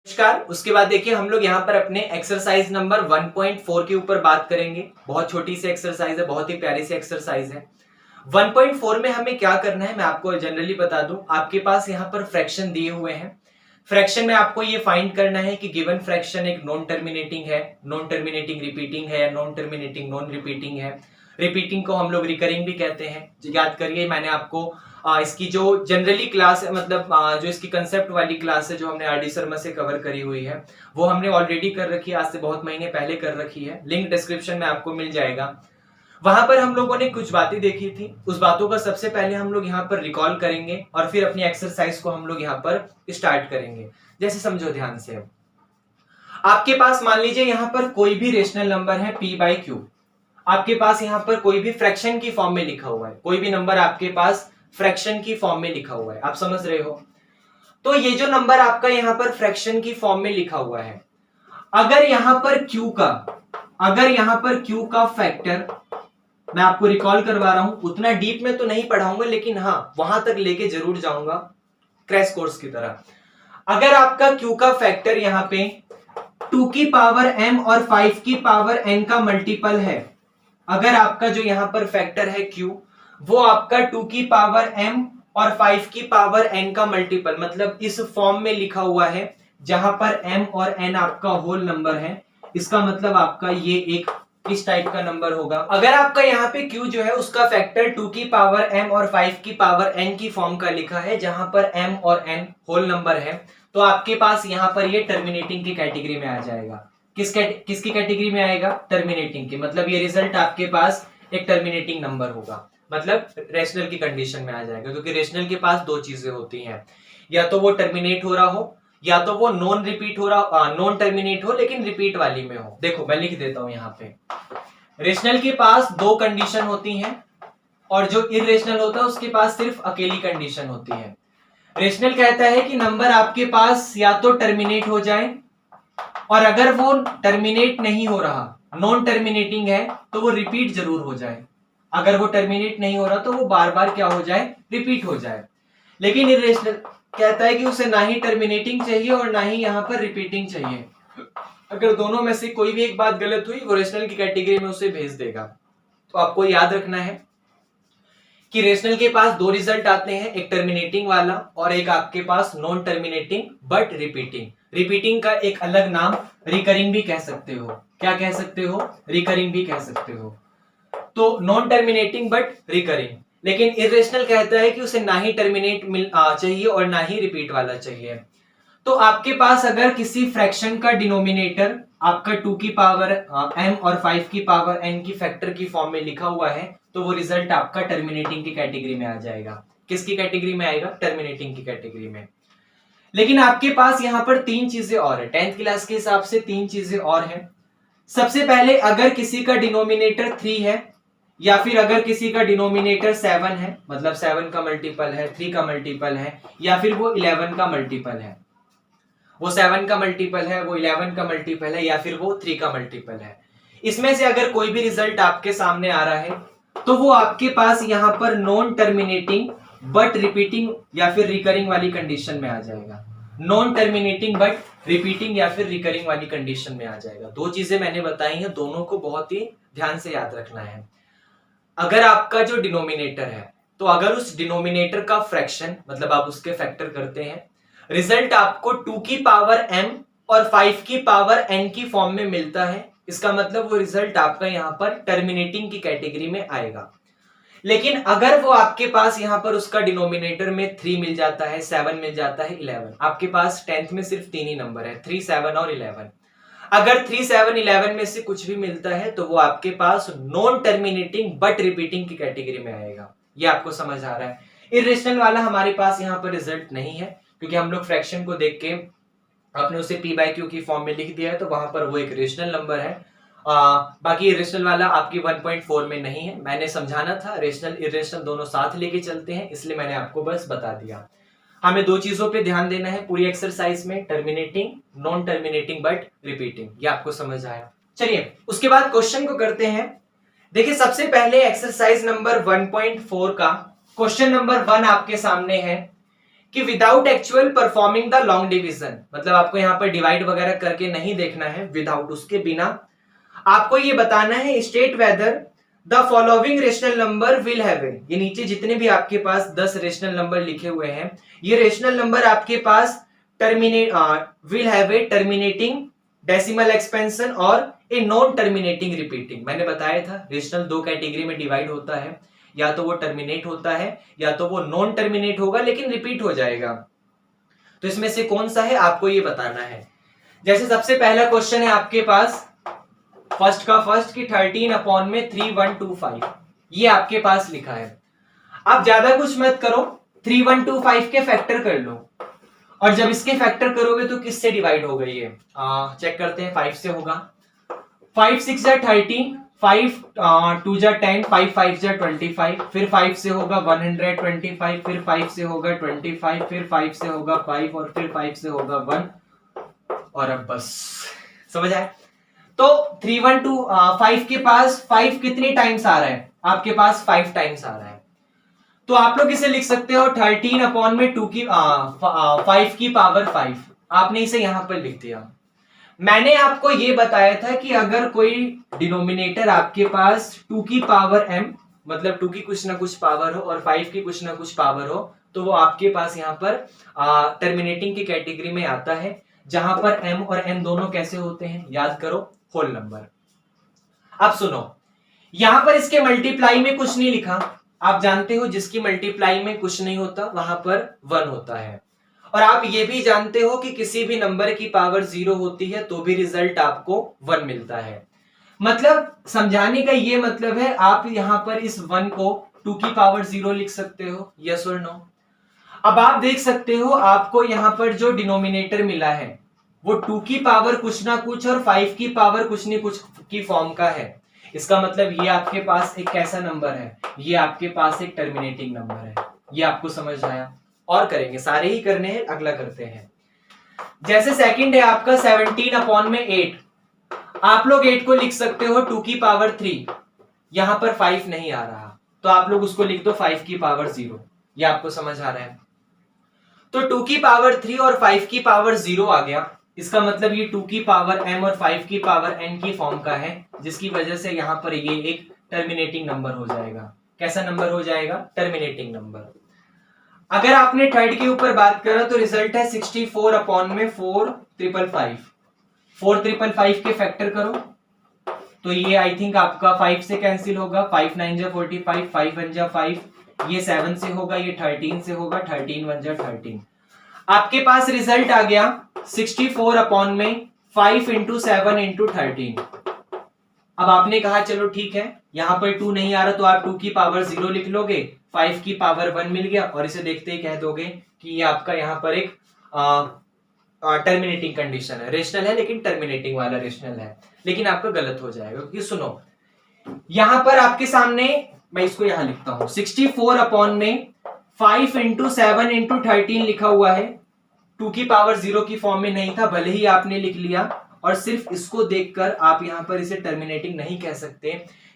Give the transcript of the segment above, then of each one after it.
नमस्कार। उसके बाद देखिए हम लोग यहाँ पर अपने एक्सरसाइज नंबर 1.4 के ऊपर बात करेंगे। बहुत छोटी सी एक्सरसाइज है, बहुत ही प्यारी सी एक्सरसाइज है। 1.4 में हमें क्या करना है मैं आपको जनरली बता दूं। आपके पास यहाँ पर फ्रैक्शन दिए हुए हैं। फ्रैक्शन में आपको ये फाइंड करना है कि गिवन फ्रैक्शन एक नॉन टर्मिनेटिंग है, नॉन टर्मिनेटिंग रिपीटिंग है, नॉन टर्मिनेटिंग नॉन रिपीटिंग है। रिपीटिंग को हम लोग रिकरिंग भी कहते हैं। याद करिए मैंने आपको इसकी जो जनरली क्लास है, मतलब जो इसकी कंसेप्ट वाली क्लास है जो हमने आर डी शर्मा से कवर करी हुई है, वो हमने ऑलरेडी कर रखी है, आज से बहुत महीने पहले कर रखी है। लिंक डिस्क्रिप्शन में आपको मिल जाएगा। वहां पर हम लोगों ने कुछ बातें देखी थी, उस बातों का सबसे पहले हम लोग यहाँ पर रिकॉल करेंगे और फिर अपनी एक्सरसाइज को हम लोग यहाँ पर स्टार्ट करेंगे। जैसे समझो ध्यान से, आपके पास मान लीजिए यहाँ पर कोई भी रेशनल नंबर है p बाई क्यू। आपके पास यहाँ पर कोई भी फ्रैक्शन की फॉर्म में लिखा हुआ है, कोई भी नंबर आपके पास फ्रैक्शन की फॉर्म में लिखा हुआ है, आप समझ रहे हो। तो ये जो नंबर आपका यहाँ पर फ्रैक्शन की फॉर्म में लिखा हुआ है, अगर यहाँ पर Q का फैक्टर, मैं आपको रिकॉल करवा रहा हूं, उतना डीप में तो नहीं पढ़ाऊंगा लेकिन हाँ वहां तक लेके जरूर जाऊंगा क्रैश कोर्स की तरह। अगर आपका Q का फैक्टर यहाँ पे 2 की पावर m और 5 की पावर n का मल्टीपल है, अगर आपका जो यहाँ पर फैक्टर है Q वो आपका 2 की पावर m और 5 की पावर n का मल्टीपल, मतलब इस फॉर्म में लिखा हुआ है जहां पर m और n आपका होल नंबर है, इसका मतलब आपका ये एक किस टाइप का नंबर होगा। अगर आपका यहाँ पे Q जो है उसका फैक्टर 2 की पावर m और 5 की पावर n की फॉर्म का लिखा है जहां पर m और n होल नंबर है, तो आपके पास यहाँ पर ये टर्मिनेटिंग की कैटेगरी में आ जाएगा। किसकी कैटेगरी में आएगा? टर्मिनेटिंग की। मतलब ये रिजल्ट आपके पास एक टर्मिनेटिंग नंबर होगा, मतलब रेशनल की कंडीशन में आ जाएगा। क्योंकि रेशनल के पास दो चीजें होती हैं, या तो वो टर्मिनेट हो रहा हो या तो वो नॉन रिपीट हो रहा, नॉन टर्मिनेट हो लेकिन रिपीट वाली में हो। देखो मैं लिख देता हूं यहाँ पे, रेशनल के पास दो कंडीशन होती हैं और जो इरेशनल होता है उसके पास सिर्फ अकेली कंडीशन होती है। रेशनल कहता है कि नंबर आपके पास या तो टर्मिनेट हो जाए, और अगर वो टर्मिनेट नहीं हो रहा, नॉन टर्मिनेटिंग है, तो वो रिपीट जरूर हो जाए। अगर वो टर्मिनेट नहीं हो रहा तो वो बार बार क्या हो जाए? रिपीट हो जाए। लेकिन इरेशनल कहता है कि उसे ना ही टर्मिनेटिंग चाहिए और ना ही यहाँ पर रिपीटिंग चाहिए। अगर दोनों में से कोई भी एक बात गलत हुई वो रेशनल की कैटेगरी में उसे भेज देगा। तो आपको याद रखना है कि रेशनल के पास दो रिजल्ट आते हैं, एक टर्मिनेटिंग वाला और एक आपके पास non terminating but repeating. Repeating का एक अलग नाम रिकरिंग भी कह सकते हो। क्या कह सकते हो? रिकरिंग भी कह सकते हो। तो नॉन टर्मिनेटिंग बट रिकरिंग। लेकिन इरेशनल कहता है कि उसे ना ही टर्मिनेट चाहिए और ना ही रिपीट वाला चाहिए। तो आपके पास अगर किसी फ्रैक्शन का डिनोमिनेटर आपका 2 की पावर m और 5 की पावर n की फैक्टर की फॉर्म में लिखा हुआ है, तो वो रिजल्ट आपका टर्मिनेटिंग की कैटेगरी में आ जाएगा। किसकी कैटेगरी में आएगा? टर्मिनेटिंग की कैटेगरी में। लेकिन आपके पास यहाँ पर तीन चीजें और है, 10th क्लास के हिसाब से तीन चीजें और हैं। सबसे पहले, अगर किसी का डिनोमिनेटर 3 है या फिर अगर किसी का डिनोमिनेटर 7 है, मतलब 7 का मल्टीपल है, 3 का मल्टीपल है, या फिर वो 11 का मल्टीपल है, वो 7 का मल्टीपल है, वो 11 का मल्टीपल है, या फिर वो 3 का मल्टीपल है, इसमें से अगर कोई भी रिजल्ट आपके सामने आ रहा है तो वो आपके पास यहाँ पर नॉन टर्मिनेटिंग बट रिपीटिंग या फिर रिकरिंग वाली कंडीशन में आ जाएगा। नॉन टर्मिनेटिंग बट रिपीटिंग या फिर रिकरिंग वाली कंडीशन में आ जाएगा। दो चीजें मैंने बताई हैं, दोनों को बहुत ही ध्यान से याद रखना है। अगर आपका जो डिनोमिनेटर है, तो अगर उस डिनोमिनेटर का फ्रैक्शन, मतलब आप उसके फैक्टर करते हैं, रिजल्ट आपको 2 की पावर m और 5 की पावर n की फॉर्म में मिलता है, इसका मतलब वो रिजल्ट आपका यहाँ पर टर्मिनेटिंग की कैटेगरी में आएगा। लेकिन अगर वो आपके पास यहाँ पर उसका डिनोमिनेटर में 3 मिल जाता है, 7 मिल जाता है, 11, आपके पास 10th में सिर्फ तीन ही नंबर है, 3, 7 और 11। अगर 3, 7, 11 में से कुछ भी मिलता है तो वो आपके पास नॉन टर्मिनेटिंग बट रिपीटिंग की कैटेगरी में आएगा। ये आपको समझ आ रहा है। इरेशनल वाला हमारे पास यहाँ पर रिजल्ट नहीं है, क्योंकि हम लोग फ्रैक्शन को देख के आपने उसे p बाई क्यू की फॉर्म में लिख दिया है, तो वहां पर वो एक रेशनल नंबर है। बाकी रेशनल वाला आपकी 1.4 में नहीं है। मैंने समझाना था, रेशनल इरेशनल दोनों साथ लेके चलते हैं, इसलिए मैंने आपको बस बता दिया। हमें दो चीजों पे ध्यान देना है पूरी एक्सरसाइज में, terminating, non terminating but repeating. ये आपको समझ आया? चलिए उसके बाद क्वेश्चन को करते हैं। देखिए सबसे पहले एक्सरसाइज नंबर 1.4 का क्वेश्चन नंबर 1 आपके सामने है कि without actual performing the long division, मतलब आपको यहाँ पर डिवाइड वगैरह करके नहीं देखना है, विदाउट, उसके बिना आपको ये बताना है state whether the following rational number will have ए, ये नीचे जितने भी आपके पास 10 रेशनल नंबर लिखे हुए हैं, ये रेशनल नंबर आपके पास terminate will have a terminating decimal expansion और ए नॉन टर्मिनेटिंग रिपीटिंग। मैंने बताया था रेशनल दो कैटेगरी में डिवाइड होता है, या तो वो टर्मिनेट होता है या तो वो नॉन टर्मिनेट होगा लेकिन रिपीट हो जाएगा। तो इसमें से कौन सा है आपको ये बताना है। जैसे सबसे पहला क्वेश्चन है आपके पास फर्स्ट का फर्स्ट की 13/3125, ये आपके पास लिखा है। आप ज्यादा कुछ मत करो, 3125 के फैक्टर कर लो, और जब इसके फैक्टर करोगे तो किससे डिवाइड होगा ये चेक करते हैं, 5 से होगा। 5 6 जा 13, 5 2 जा 10, 5 5 जा 25, फिर 5 से होगा 125, फिर 5 से होगा 25, फिर 5 से होगा 5 और फिर 5 से होगा 1, और अब बस समझ आए। तो 3125 के पास 5 कितने टाइम्स आ रहा है, आपके पास 5 टाइम्स आ रहा है। तो आप लोग इसे लिख सकते हो 13/2 की 5 की पावर 5, आपने इसे यहां पर लिख दिया। मैंने आपको ये बताया था कि अगर कोई डिनोमिनेटर आपके पास 2 की पावर m, मतलब 2 की कुछ ना कुछ पावर हो और 5 की कुछ ना कुछ पावर हो, तो वो आपके पास यहाँ पर टर्मिनेटिंग की कैटेगरी में आता है, जहां पर m और n दोनों कैसे होते हैं, याद करो, होल नंबर। अब सुनो, यहां पर इसके मल्टीप्लाई में कुछ नहीं लिखा, आप जानते हो जिसकी मल्टीप्लाई में कुछ नहीं होता वहां पर 1 होता है, और आप ये भी जानते हो कि किसी भी नंबर की पावर 0 होती है तो भी रिजल्ट आपको 1 मिलता है। मतलब समझाने का ये मतलब है, आप यहां पर इस 1 को 2 की पावर 0 लिख सकते हो, यस और नो। अब आप देख सकते हो आपको यहां पर जो डिनोमिनेटर मिला है वो 2 की पावर कुछ ना कुछ और 5 की पावर कुछ न कुछ की फॉर्म का है। इसका मतलब ये आपके पास एक कैसा नंबर है, ये आपके पास एक टर्मिनेटिंग नंबर है। ये आपको समझ आया। और करेंगे, सारे ही करने हैं, अगला करते हैं। जैसे सेकंड है आपका 17/8, आप लोग 8 को लिख सकते हो 2 की पावर 3, यहां पर 5 नहीं आ रहा तो आप लोग उसको लिख दो 5 की पावर 0। ये आपको समझ आ रहा है। तो 2 की पावर 3 और 5 की पावर 0 आ गया, इसका मतलब ये 2 की पावर m और 5 की पावर n की फॉर्म का है, जिसकी वजह से यहां पर ये एक टर्मिनेटिंग नंबर हो जाएगा। कैसा नंबर हो जाएगा, टर्मिनेटिंग नंबर। अगर आपने थर्ड के ऊपर बात करा तो रिजल्ट है 64/455। 455 के फैक्टर करो तो ये आई थिंक आपका 5 से कैंसिल होगा, 5 9 जा 45, 5 1 जा 5, ये 7 से होगा, ये 13 से होगा, 13 1 जा 13। आपके पास रिजल्ट आ गया 64/5 इंटू 7 इंटू 13। अब आपने कहा चलो ठीक है, यहां पर 2 नहीं आ रहा तो आप 2 की पावर 0 लिख लोगे, 5 की पावर 1 मिल गया, और इसे देखते ही कह दोगे कि ये आपका यहां पर एक टर्मिनेटिंग कंडीशन है। रेशनल है लेकिन टर्मिनेटिंग वाला रेशनल है, लेकिन आपका गलत हो जाएगा, क्योंकि सुनो यहां पर आपके सामने, मैं इसको यहां लिखता हूं, 64/5 इंटू 7 इंटू 13 लिखा हुआ है। 2 की पावर 0 की फॉर्म में नहीं था, भले ही आपने लिख लिया, और सिर्फ इसको देखकर आप यहां पर इसे टर्मिनेटिंग नहीं कह सकते,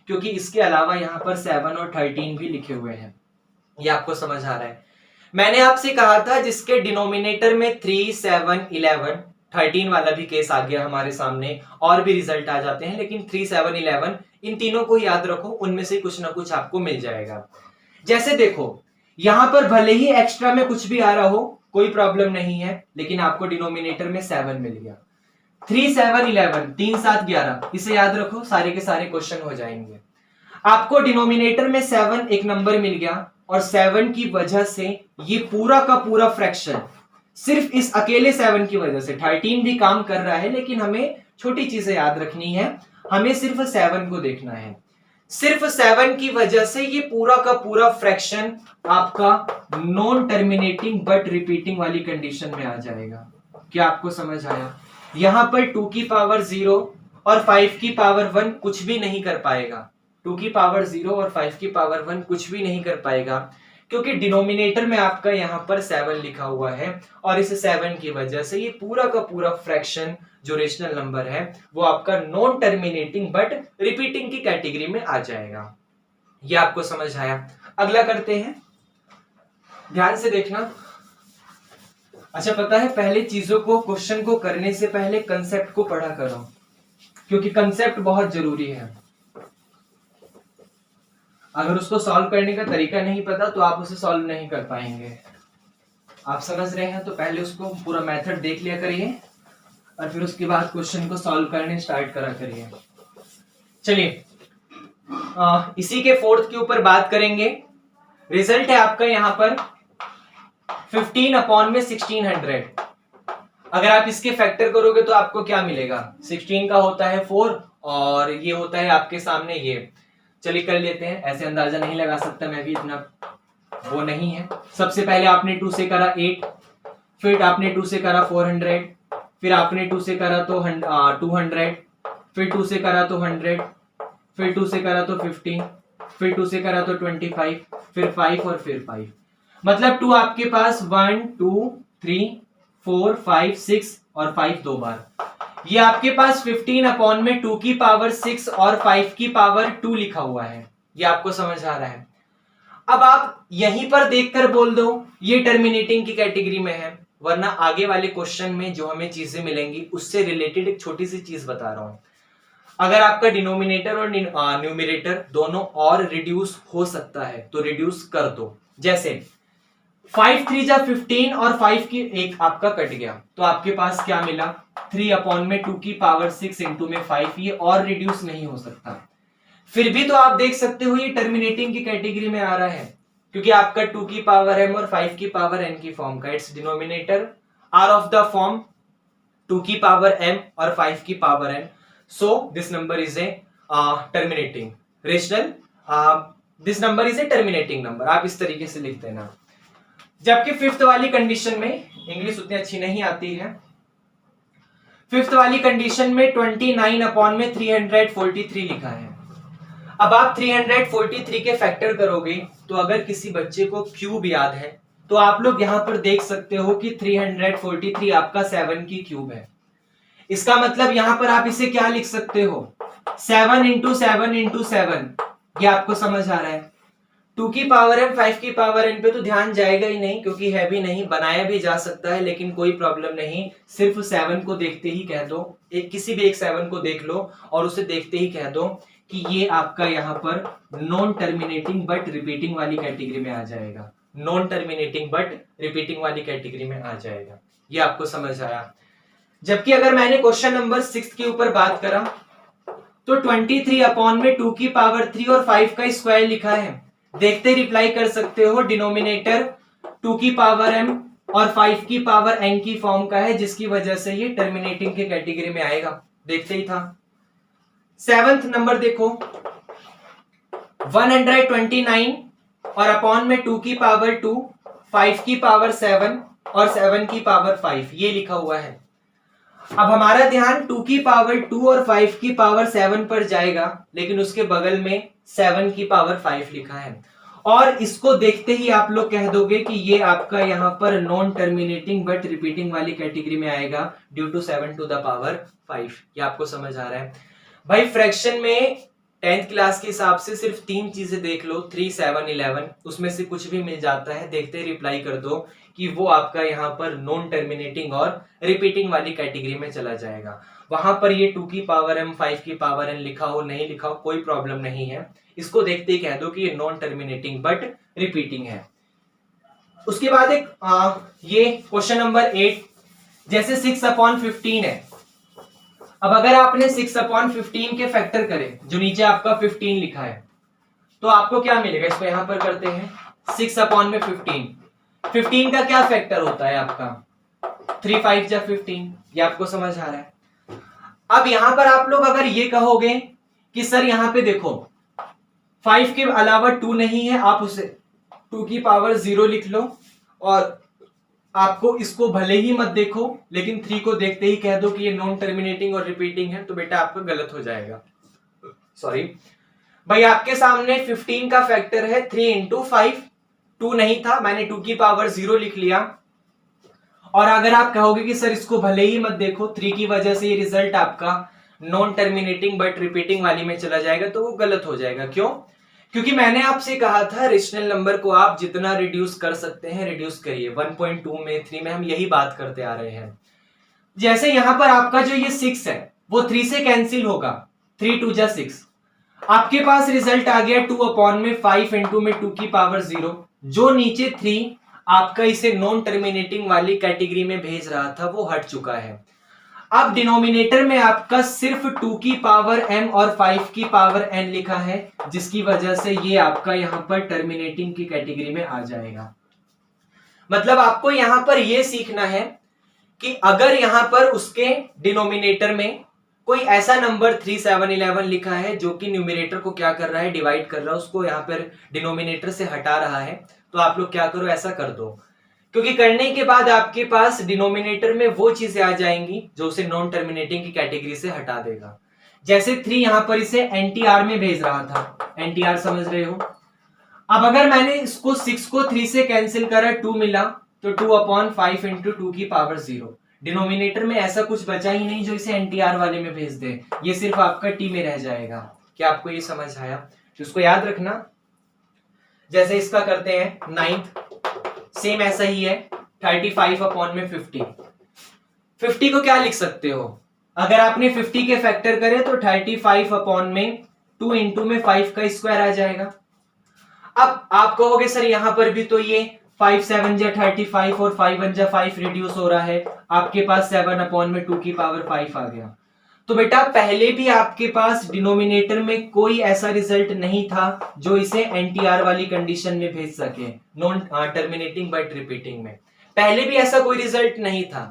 क्योंकि इसके अलावा यहां पर 7 और 13 भी लिखे हुए हैं। ये आपको समझ आ रहा है। मैंने आपसे कहा था जिसके डिनोमिनेटर में 3 7 11, 13 वाला भी केस आ गया हमारे सामने, और भी रिजल्ट आ जाते हैं, लेकिन 3 7 11 इन तीनों को याद रखो, उनमें से कुछ ना कुछ आपको मिल जाएगा। जैसे देखो यहां पर भले ही एक्स्ट्रा में कुछ भी आ रहा हो कोई प्रॉब्लम नहीं है, लेकिन आपको डिनोमिनेटर में 7 मिल गया। 3 7 11, 3 7 11, इसे याद रखो, सारे के सारे क्वेश्चन हो जाएंगे। आपको डिनोमिनेटर में 7 एक नंबर मिल गया, और 7 की वजह से ये पूरा का पूरा फ्रैक्शन, सिर्फ इस अकेले 7 की वजह से, 13 भी काम कर रहा है, लेकिन हमें छोटी चीजें याद रखनी है, हमें सिर्फ 7 को देखना है। सिर्फ 7 की वजह से ये पूरा का पूरा फ्रैक्शन आपका नॉन टर्मिनेटिंग बट रिपीटिंग वाली कंडीशन में आ जाएगा। क्या आपको समझ आया? यहां पर 2 की पावर 0 और 5 की पावर 1 कुछ भी नहीं कर पाएगा। 2 की पावर 0 और 5 की पावर 1 कुछ भी नहीं कर पाएगा, क्योंकि डिनोमिनेटर में आपका यहां पर 7 लिखा हुआ है, और इस 7 की वजह से ये पूरा का पूरा फ्रैक्शन जो रेशनल नंबर है वो आपका नॉन टर्मिनेटिंग बट रिपीटिंग की कैटेगरी में आ जाएगा। ये आपको समझ आया? अगला करते हैं, ध्यान से देखना। अच्छा, पता है पहले चीजों को, क्वेश्चन को करने से पहले कंसेप्ट को पढ़ा करो, क्योंकि कंसेप्ट बहुत जरूरी है। अगर उसको सॉल्व करने का तरीका नहीं पता तो आप उसे सॉल्व नहीं कर पाएंगे। आप समझ रहे हैं? तो पहले उसको पूरा मेथड देख लिया करिए और फिर उसके बाद क्वेश्चन को सॉल्व करने स्टार्ट करा करिए। चलिए, इसी के फोर्थ के ऊपर बात करेंगे। रिजल्ट है आपका यहां पर 15 अपॉन में 1600। अगर आप इसके फैक्टर करोगे तो आपको क्या मिलेगा? 16 का होता है 4 और ये होता है आपके सामने ये। चलिए कर लेते हैं, ऐसे अंदाजा नहीं लगा सकता मैं भी, इतना वो नहीं है। सबसे पहले आपने 2 से करा 8, फिर आपने 2 से करा 400, फिर आपने 2 से करा तो 200, फिर 2 से करा तो 100, फिर 2 से करा तो 15, फिर 2 से करा तो 25, फिर 5 और फिर 5। मतलब 2 आपके पास 1 2 3 4 5 6 और 5 दो बार। ये आपके पास 15 अपॉन में 2 की पावर 6 और 5 की पावर 2 लिखा हुआ है। ये आपको समझ आ रहा है? अब आप यहीं पर देखकर बोल दो ये टर्मिनेटिंग की कैटेगरी में है, वरना आगे वाले क्वेश्चन में जो हमें चीजें मिलेंगी उससे रिलेटेड एक छोटी सी चीज बता रहा हूं। अगर आपका डिनोमिनेटर और न्यूमरेटर दोनों और रिड्यूस हो सकता है तो रिड्यूस कर दो। जैसे 5 3 जा 15 और 5 की एक आपका कट गया तो आपके पास क्या मिला? 3 अपॉन में 2 की पावर 6 इंटू में 5। ये और रिड्यूस नहीं हो सकता। फिर भी तो आप देख सकते हो ये टर्मिनेटिंग की कैटेगरी में आ रहा है, क्योंकि आपका 2 की पावर m और 5 की पावर n की फॉर्म का। Its denominator are of the form 2 की पावर m और 5 की power n। So this number is a terminating rational, this number is a terminating number. आप इस तरीके से लिख देना। जबकि फिफ्थ वाली कंडीशन में, इंग्लिश उतनी अच्छी नहीं आती है, फिफ्थ वाली कंडीशन में 29 अपॉन में 343 लिखा है। अब आप 343 के फैक्टर करोगे तो अगर किसी बच्चे को क्यूब याद है तो आप लोग यहां पर देख सकते हो कि 343 आपका 7 की क्यूब है। इसका मतलब यहां पर आप इसे क्या लिख सकते हो? 7 इंटू 7 इंटू 7। ये आपको समझ आ रहा है? 2 की पावर m 5 की पावर n पे तो ध्यान जाएगा ही नहीं, क्योंकि है भी नहीं, बनाया भी जा सकता है लेकिन कोई प्रॉब्लम नहीं। सिर्फ 7 को देखते ही कह दो, एक किसी भी एक 7 को देख लो और उसे देखते ही कह दो कि ये आपका यहाँ पर नॉन टर्मिनेटिंग बट रिपीटिंग वाली कैटेगरी में आ जाएगा। नॉन टर्मिनेटिंग बट रिपीटिंग वाली कैटेगरी में आ जाएगा। ये आपको समझ आया? जबकि अगर मैंने क्वेश्चन नंबर 6 के ऊपर बात करा तो 23 अपॉन में 2 की पावर 3 और 5 का स्क्वायर लिखा है। देखते रिप्लाई कर सकते हो, डिनोमिनेटर 2 की पावर m और 5 की पावर n की फॉर्म का है, जिसकी वजह से ये टर्मिनेटिंग के कैटेगरी में आएगा। देखते ही था। 7th नंबर देखो, 129 और अपॉन में 2 की पावर 2, 5 की पावर 7 और 7 की पावर 5, ये लिखा हुआ है। अब हमारा ध्यान 2 की पावर 2 और 5 की पावर 7 पर जाएगा, लेकिन उसके बगल में 7 की पावर 5 लिखा है और इसको देखते ही आप लोग कह दोगे कि ये आपका यहाँ पर नॉन टर्मिनेटिंग बट रिपीटिंग वाली कैटेगरी में आएगा due to 7 to the power 5। ये आपको समझ आ रहा है? भाई फ्रैक्शन में 10th क्लास के हिसाब से सिर्फ 3 चीजें देख लो, 3 7 11, उसमें से कुछ भी मिल जाता है, देखते ही रिप्लाई कर दो कि वो आपका यहाँ पर नॉन टर्मिनेटिंग और रिपीटिंग वाली कैटेगरी में चला जाएगा। वहां पर ये 2 की पावर m 5 की पावर n लिखा हो नहीं लिखा हो कोई प्रॉब्लम नहीं है, इसको देखते ही कह दो कि ये नॉन टर्मिनेटिंग बट रिपीटिंग है। उसके बाद एक ये क्वेश्चन नंबर 8, जैसे 6 अपॉन 15 है। अब अगर आपने 6 अपॉन 15 के फैक्टर करे, जो नीचे आपका 15 लिखा है, तो आपको क्या मिलेगा? इसको यहां पर करते हैं। 6 अपॉन में 15 का क्या फैक्टर होता है आपका? 3 5 जा 15। ये आपको समझ आ रहा है? अब यहां पर आप लोग अगर ये कहोगे कि सर यहां पे देखो 5 के अलावा 2 नहीं है, आप उसे 2 की पावर 0 लिख लो और आपको इसको भले ही मत देखो लेकिन 3 को देखते ही कह दो कि ये नॉन टर्मिनेटिंग और रिपीटिंग है, तो बेटा आपका गलत हो जाएगा। सॉरी भाई, आपके सामने 15 का फैक्टर है 3 इंटू 5, 2 नहीं था, मैंने 2 की पावर 0 लिख लिया। और अगर आप कहोगे कि सर इसको भले ही मत देखो, 3 की वजह से ये रिजल्ट आपका नॉन टर्मिनेटिंग बट रिपीटिंग वाली में चला जाएगा, तो वो गलत हो जाएगा। क्यों? क्योंकि मैंने आपसे कहा था रेशनल नंबर को आप जितना रिड्यूस कर सकते हैं रिड्यूस करिए। 1.2 में 3 में हम यही बात करते आ रहे हैं। जैसे यहां पर आपका जो ये 6 है वो 3 से कैंसिल होगा, 3 2 जा 6। आपके पास रिजल्ट आ गया 2 अपॉन में 5 इंटू में 2 की पावर 0। जो नीचे 3 आपका इसे नॉन टर्मिनेटिंग वाली कैटेगरी में भेज रहा था वो हट चुका है। अब डिनोमिनेटर में आपका सिर्फ 2 की पावर m और 5 की पावर n लिखा है, जिसकी वजह से ये आपका यहां पर टर्मिनेटिंग की कैटेगरी में आ जाएगा। मतलब आपको यहां पर यह सीखना है कि अगर यहां पर उसके डिनोमिनेटर में कोई ऐसा नंबर 3 7 11 लिखा है जो कि न्यूमरेटर को क्या कर रहा है, डिवाइड कर रहा है, उसको यहां पर डिनोमिनेटर से हटा रहा है, तो आप लोग क्या करो, ऐसा कर दो। क्योंकि करने के बाद आपके पास डिनोमिनेटर में वो चीजें आ जाएंगी जो उसे नॉन टर्मिनेटिंग की कैटेगरी से हटा देगा। जैसे 3 यहां पर इसे एनटीआर में भेज रहा था, एनटीआर समझ रहे हो। अब अगर मैंने इसको 6 को 3 से कैंसिल करा, 2 मिला, तो 2 अपॉन 5 इंटू 2 की पावर 0। डिनोमिनेटर में ऐसा कुछ बचा ही नहीं जो इसे एनटीआर वाले में भेज दे, ये सिर्फ आपका टी में रह जाएगा। क्या आपको ये समझ आया? तो इसको याद रखना। जैसे इसका करते हैं 9th, सेम ऐसा ही है 35 अपॉन में 50 को क्या लिख सकते हो? अगर आपने 50 के फैक्टर करे तो 35 अपॉन में 2 इंटू में 5 का स्क्वायर आ जाएगा। अब आप कहोगे सर यहां पर भी तो ये 5 7 जा 35 और 5 1 जा 5 रिड्यूस हो रहा है, आपके पास 7 अपॉन में 2 की पावर 5 आ गया। तो बेटा पहले भी आपके पास डिनोमिनेटर में कोई ऐसा रिजल्ट नहीं था जो इसे एनटीआर वाली कंडीशन में भेज सके, नॉन टर्मिनेटिंग बट रिपीटिंग में। पहले भी ऐसा कोई रिजल्ट नहीं था।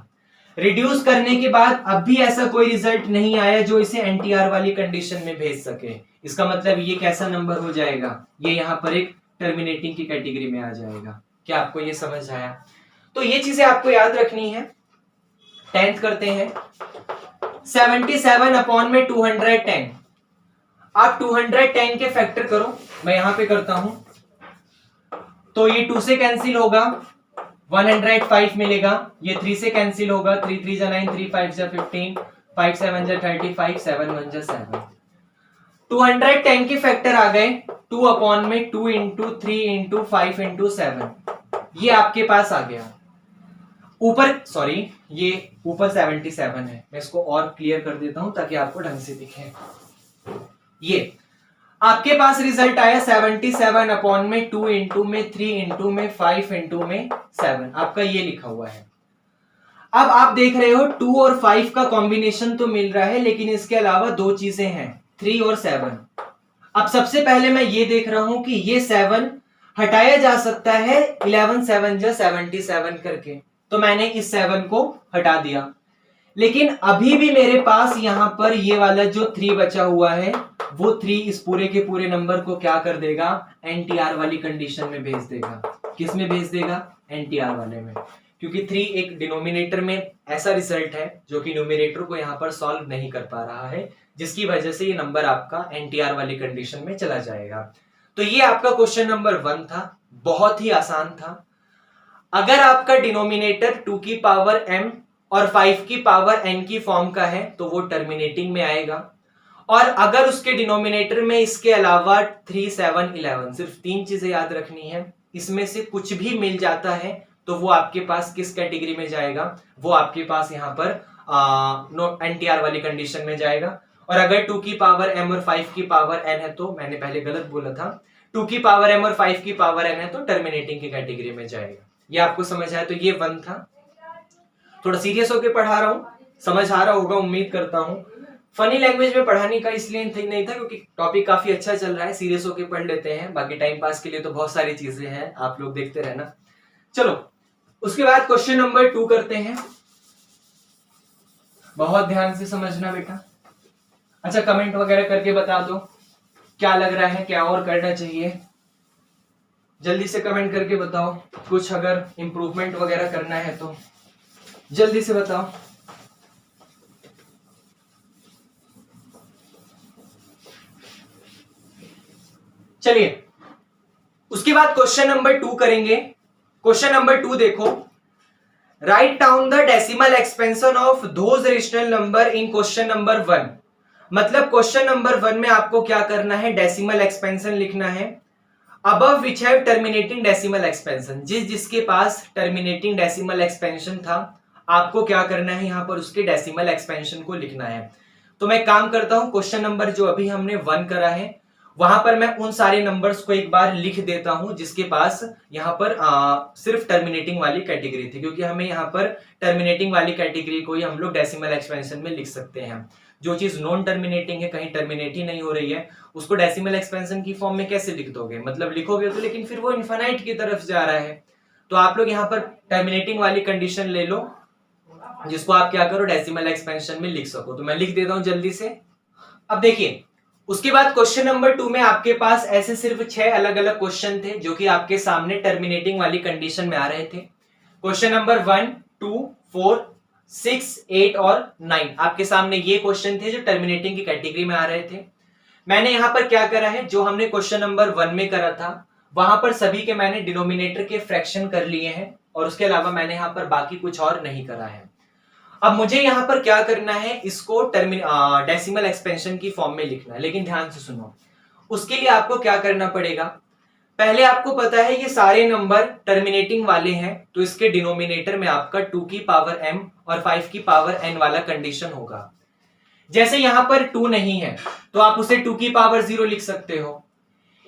रिड्यूस करने के बाद अब भी ऐसा कोई रिजल्ट नहीं आया जो इसे एनटीआर वाली कंडीशन में भेज सके। इसका मतलब ये कैसा नंबर हो जाएगा? ये यहां पर एक टर्मिनेटिंग की कैटेगरी में आ जाएगा। क्या आपको ये समझ आया? तो ये चीजें आपको याद रखनी है। 10th करते हैं 77 अपॉन में 210। आप 210 के फैक्टर करो, मैं यहां पे करता हूं, तो ये 2 से कैंसिल होगा, 105 मिलेगा। ये 3 से कैंसिल होगा, 3 3 जा 9, 3 5 जा 15, 5 7 जा 35, 7 1 जा 7। 210 के फैक्टर आ गए 2 अपॉन में 2 इंटू 3 इंटू 5 इंटू 7। ये आपके पास आ गया। ऊपर सॉरी, ये ऊपर 77 है, मैं इसको और क्लियर कर देता हूं ताकि आपको ढंग से दिखे। ये आपके पास रिजल्ट आया 77 अपॉन में 2 इंटू में 3 इंटू में 5 इंटू में 7, आपका ये लिखा हुआ है। अब आप देख रहे हो 2 और 5 का कॉम्बिनेशन तो मिल रहा है, लेकिन इसके अलावा दो चीजें हैं, 3 और 7। अब सबसे पहले मैं ये देख रहा हूं कि ये 7 हटाया जा सकता है 11 7 जा 77 करके, तो मैंने इस 7 को हटा दिया। लेकिन अभी भी मेरे पास यहां पर ये वाला जो 3 बचा हुआ है, वो 3 इस पूरे के पूरे नंबर को क्या कर देगा, एनटीआर वाली कंडीशन में भेज देगा। किस में भेज देगा? एनटीआर वाले में। क्योंकि 3 एक डिनोमिनेटर में ऐसा रिजल्ट है जो कि न्यूमरेटर को यहां पर सॉल्व नहीं कर पा रहा है, जिसकी वजह से ये नंबर आपका एनटीआर वाली कंडीशन में चला जाएगा। तो ये आपका क्वेश्चन नंबर 1 था, बहुत ही आसान था। अगर आपका डिनोमिनेटर 2 की पावर m और 5 की पावर n की फॉर्म का है तो वो टर्मिनेटिंग में आएगा, और अगर उसके डिनोमिनेटर में इसके अलावा 3 7 11 सिर्फ 3 चीजें याद रखनी है, इसमें से कुछ भी मिल जाता है तो वो आपके पास किस कैटेगरी में जाएगा? वो आपके पास यहाँ पर एनटीआर वाली कंडीशन में जाएगा। और अगर 2 की पावर m और 5 की पावर n है तो मैंने पहले गलत बोला था, 2 की पावर m और 5 की पावर n है तो टर्मिनेटिंग की कैटेगरी में जाएगा। ये आपको समझ आया? तो ये 1 था। थोड़ा सीरियस होकर पढ़ा रहा हूं, समझ आ रहा होगा उम्मीद करता हूं। फनी लैंग्वेज में पढ़ाने का इसलिए नहीं था क्योंकि टॉपिक काफी अच्छा चल रहा है, सीरियस होकर पढ़ लेते हैं, बाकी टाइम पास के लिए तो बहुत सारी चीजें हैं, आप लोग देखते रहना। चलो उसके बाद क्वेश्चन नंबर 2 करते हैं। बहुत ध्यान से समझना बेटा। अच्छा कमेंट वगैरह करके बता दो क्या लग रहा है, क्या और करना चाहिए, जल्दी से कमेंट करके बताओ। कुछ अगर इंप्रूवमेंट वगैरह करना है तो जल्दी से बताओ। चलिए उसके बाद क्वेश्चन नंबर 2 करेंगे। क्वेश्चन नंबर 2 देखो, write down the decimal expansion of those rational number in question number 1। मतलब क्वेश्चन नंबर 1 में आपको क्या करना है, डेसिमल एक्सपेंशन लिखना है। Above which have terminating decimal expansion, जिसके पास टर्मिनेटिंग डेसिमल एक्सपेंशन था, आपको क्या करना है, यहां पर उसके डेसिमल एक्सपेंशन को लिखना है। तो मैं काम करता हूं, क्वेश्चन नंबर जो अभी हमने 1 करा है वहां पर मैं उन सारे नंबर्स को एक बार लिख देता हूं जिसके पास यहां पर सिर्फ टर्मिनेटिंग वाली कैटेगरी थी, क्योंकि हमें यहां पर टर्मिनेटिंग वाली कैटेगरी को ही हम लोग डेसिमल एक्सपेंशन में लिख सकते हैं। जो चीज नॉन टर्मिनेटिंग है, कहीं टर्मिनेट ही नहीं हो रही है, उसको डेसिमल एक्सपेंशन की फॉर्म में कैसे लिख दोगे, मतलब लिखोगे तो, लेकिन फिर वो इनफाइनाइट की तरफ जा रहा है। तो आप लोग यहाँ पर टर्मिनेटिंग वाली कंडीशन ले लो जिसको आप क्या करो, डेसिमल एक्सपेंशन में लिख सको। तो मैं लिख देता हूं जल्दी से। अब देखिए, उसके बाद क्वेश्चन नंबर 2 में आपके पास ऐसे सिर्फ 6 अलग अलग क्वेश्चन थे जो कि आपके सामने टर्मिनेटिंग वाली कंडीशन में आ रहे थे। क्वेश्चन नंबर 1, 2, 4, 6, 8 और 9 आपके सामने ये क्वेश्चन थे जो टर्मिनेटिंग की कैटेगरी में आ रहे थे। मैंने यहां पर क्या करा है, जो हमने क्वेश्चन नंबर 1 में करा था वहां पर सभी के मैंने डिनोमिनेटर के फ्रैक्शन कर लिए हैं, और उसके अलावा मैंने यहां पर बाकी कुछ और नहीं करा है। अब मुझे यहां पर क्या करना है, इसको डेसिमल एक्सपेंशन की फॉर्म में लिखना है, लेकिन ध्यान से सुनो। उसके लिए आपको क्या करना पड़ेगा, पहले आपको पता है ये सारे नंबर टर्मिनेटिंग वाले हैं, तो इसके डिनोमिनेटर में आपका 2 की पावर m और 5 की पावर n वाला कंडीशन होगा। जैसे यहां पर 2 नहीं है तो आप उसे 2 की पावर 0 लिख सकते हो,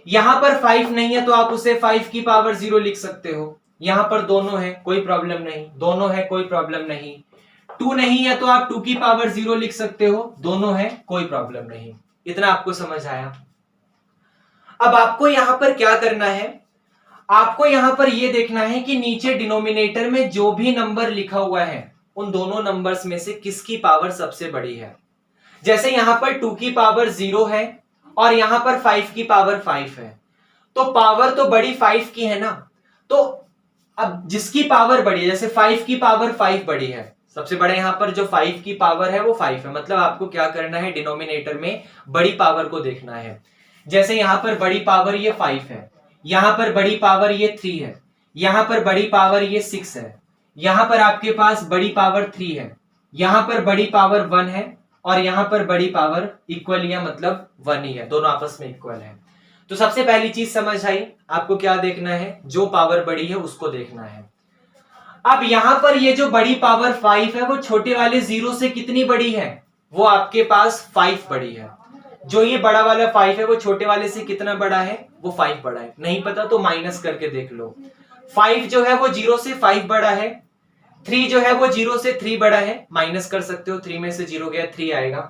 यहां पर 5 नहीं है तो आप उसे 5 की पावर 0 लिख सकते हो, यहां पर दोनों है कोई प्रॉब्लम नहीं, दोनों है कोई प्रॉब्लम नहीं। 2 नहीं है तो आप 2 की पावर 0 लिख सकते हो, दोनों है कोई प्रॉब्लम नहीं। इतना आपको समझ आया। अब आपको यहां पर क्या करना है, आपको यहां पर यह देखना है कि नीचे डिनोमिनेटर में जो भी नंबर लिखा हुआ है उन दोनों नंबर्स में से किसकी पावर सबसे बड़ी है। जैसे यहां पर 2 की पावर 0 है और यहां पर 5 की पावर 5 है, तो पावर तो बड़ी 5 की है ना, तो अब जिसकी पावर बड़ी है, जैसे 5 की पावर 5 बड़ी है, सबसे बड़ा यहां पर जो 5 की पावर है वो 5 है, मतलब आपको क्या करना है, डिनोमिनेटर में बड़ी पावर को देखना है। जैसे यहां पर बड़ी पावर ये 5 है, यहां पर बड़ी पावर ये 3 है, यहां पर बड़ी पावर ये 6 है, यहां पर आपके पास बड़ी पावर 3 है, यहां पर बड़ी पावर 1 है, और यहां पर बड़ी पावर इक्वल या मतलब 1 ही है, दोनों आपस में इक्वल है। तो सबसे पहली चीज समझ आई, आपको क्या देखना है, जो पावर बड़ी है उसको देखना है। अब यहां पर ये जो बड़ी पावर 5 है वो छोटे वाले 0 से कितनी बड़ी है, वो आपके पास 5 बड़ी है। जो ये बड़ा वाला 5 है वो छोटे वाले से कितना बड़ा है, वो 5 बड़ा है। नहीं पता तो माइनस करके देख लो। 5 जो है वो 0 से 5 बड़ा है, 3 जो है वो 0 से 3 बड़ा है, माइनस कर सकते हो, 3 में से 0 गया 3 आएगा।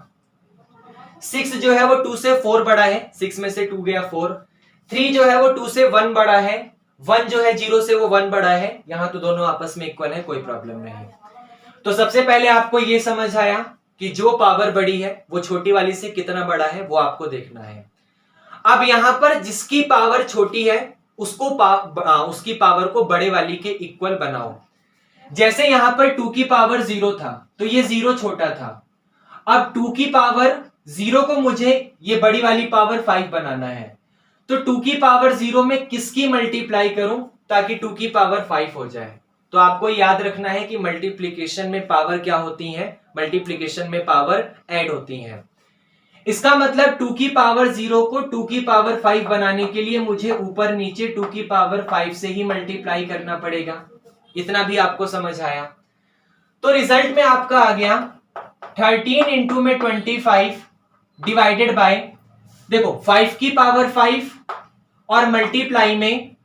6 जो है वो 2 से 4 बड़ा है, 6 में से 2 गया 4। 3 जो है वो 2 से 1 बड़ा है, 1 जो है 0 से वो 1 बड़ा है, यहां तो दोनों आपस में इक्वल है, कोई प्रॉब्लम नहीं। तो सबसे पहले आपको ये समझ आया कि जो पावर बड़ी है वो छोटी वाली से कितना बड़ा है, वो आपको देखना है। अब यहां पर जिसकी पावर छोटी है उसको उसकी पावर को बड़े वाली के इक्वल बनाओ। जैसे यहां पर 2 की पावर 0 था तो ये 0 छोटा था, अब 2 की पावर 0 को मुझे ये बड़ी वाली पावर 5 बनाना है, तो 2 की पावर 0 में किसकी मल्टीप्लाई करूं ताकि 2 की पावर 5 हो जाए। तो आपको याद रखना है कि मल्टीप्लिकेशन में पावर क्या होती है, मल्टीप्लिकेशन में पावर ऐड होती है। इसका मतलब 2 की पावर 0 को 2 की पावर 5 बनाने के लिए मुझे ऊपर नीचे 2 की पावर 5 से ही मल्टीप्लाई करना पड़ेगा। इतना भी आपको समझ आया। तो रिजल्ट में आपका आ गया 13 इंटू में 25 डिवाइडेड बाय, देखो 5 की पावर 5 और मल्टीप्लाई में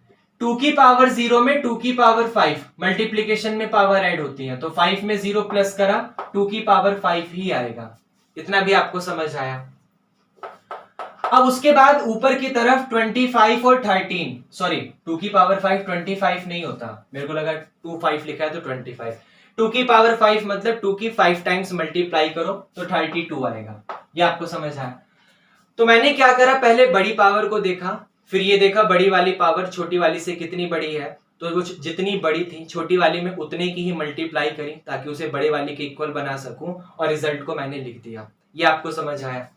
2 की पावर 0 में 2 की पावर 5, मल्टीप्लीकेशन में पावर ऐड होती है, तो 5 में 0 प्लस करा 2 की पावर 5 ही आएगा। इतना भी आपको समझ आया। अब उसके बाद ऊपर की तरफ 25 और 13, सॉरी 2 की पावर 5 25 नहीं होता, मेरे को लगा 2 5 लिखा है तो 25, 2 की पावर 5 मतलब 2 की 5 टाइम्स मल्टीप्लाई करो तो 32 आएगा। ये आपको समझ आया। तो मैंने क्या करा, पहले बड़ी पावर को देखा, फिर ये देखा बड़ी वाली पावर छोटी वाली से कितनी बड़ी है, तो वो जितनी बड़ी थी छोटी वाली में उतने की ही मल्टीप्लाई करी ताकि उसे बड़े वाली के इक्वल बना सकूं, और रिजल्ट को मैंने लिख दिया। ये आपको समझ आया।